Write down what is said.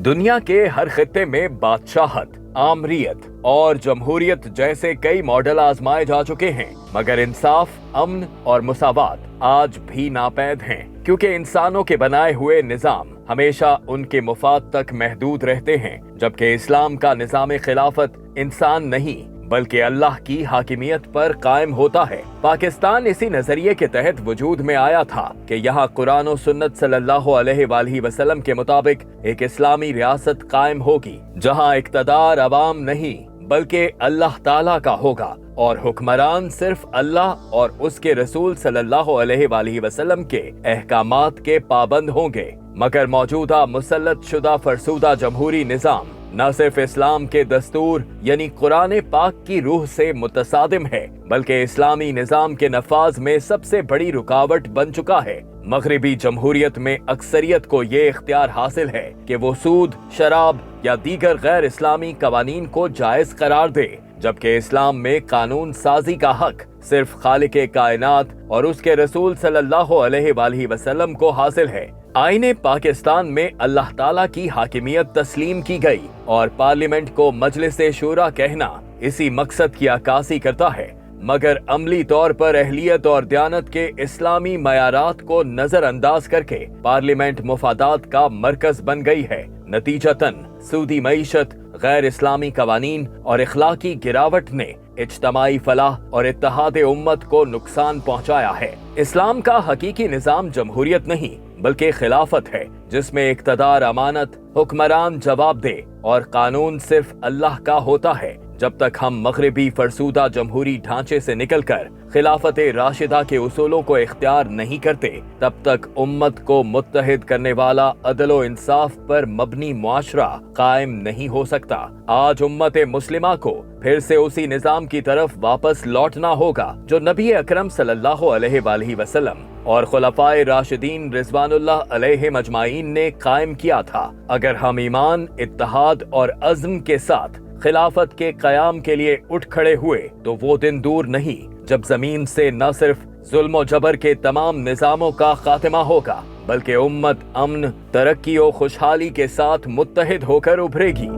दुनिया के हर खित्ते में बादशाहत, आमरीत और जमहूरियत जैसे कई मॉडल आजमाए जा चुके हैं, मगर इंसाफ, अमन और मुसावात आज भी नापैद हैं, क्योंकि इंसानों के बनाए हुए निजाम हमेशा उनके मुफाद तक महदूद रहते हैं, जबकि इस्लाम का निजाम खिलाफत इंसान नहीं बल्कि अल्लाह की हाकिमियत पर कायम होता है। पाकिस्तान इसी नजरिए के तहत वजूद में आया था कि यहाँ कुरान और सुन्नत सल्लल्लाहु अलैहि वसल्लम के मुताबिक एक इस्लामी रियासत कायम होगी, जहाँ इक़्तिदार अवाम नहीं बल्कि अल्लाह ताला का होगा और हुक्मरान सिर्फ अल्लाह और उसके रसूल सल्लल्लाहु अलैहि वसल्लम के अहकामात के पाबंद होंगे। मगर मौजूदा मुसल्लत शुदा फरसूदा जमहूरी निजाम न सिर्फ इस्लाम के दस्तूर यानी कुरान पाक की रूह से मुतसादिम है, बल्कि इस्लामी निजाम के नफाज में सबसे बड़ी रुकावट बन चुका है। मगरिबी जमहूरियत में अक्सरियत को ये इख्तियार हासिल है कि वो सूद, शराब या दीगर गैर इस्लामी कवानीन को जायज करार दे, जबकि इस्लाम में कानून साजी का हक सिर्फ खालिके कायनात और उसके रसूल सल्लल्लाहु अलैहि वसल्लम को हासिल है। आईने पाकिस्तान में अल्लाह ताला की हाकिमियत तस्लीम की गई और पार्लियामेंट को मजलिस शूरा कहना इसी मकसद की अक्कासी करता है, मगर अमली तौर पर अहलियत और दयानत के इस्लामी मयारात को नजरअंदाज करके पार्लियामेंट मुफादात का मरकज बन गई है। नतीजतन सूदी मईशत, गैर इस्लामी कवानीन और इखलाकी गिरावट ने इज्तमाई फलाह और इत्तेहाद उम्मत को नुकसान पहुंचाया है। इस्लाम का हकीकी निजाम जमहूरियत नहीं बल्कि खिलाफत है, जिसमें इक़्तिदार अमानत, हुक्मरान जवाब दे और कानून सिर्फ अल्लाह का होता है। जब तक हम मगरिबी फरसूदा जमहूरी ढांचे से निकलकर खिलाफत राशिदा के उसूलों को इख्तियार नहीं करते, तब तक उम्मत को मुत्तहिद करने वाला अदल इंसाफ पर मबनी मुआशरा कायम नहीं हो सकता। आज उम्मत मुस्लिमा को फिर से उसी निजाम की तरफ वापस लौटना होगा जो नबी अकरम सल्लल्लाहु अलैहि वसल्लम और खुलफाए राशिदीन रिज़वानुल्लाह अलैहिम अजमाइन ने कायम किया था। अगर हम ईमान, इत्तेहाद और अज़्म के साथ खिलाफत के कयाम के लिए उठ खड़े हुए तो वो दिन दूर नहीं जब जमीन से न सिर्फ जुल्म और जबर के तमाम निजामों का खात्मा होगा, बल्कि उम्मत अमन, तरक्की और खुशहाली के साथ मुत्तहिद होकर उभरेगी।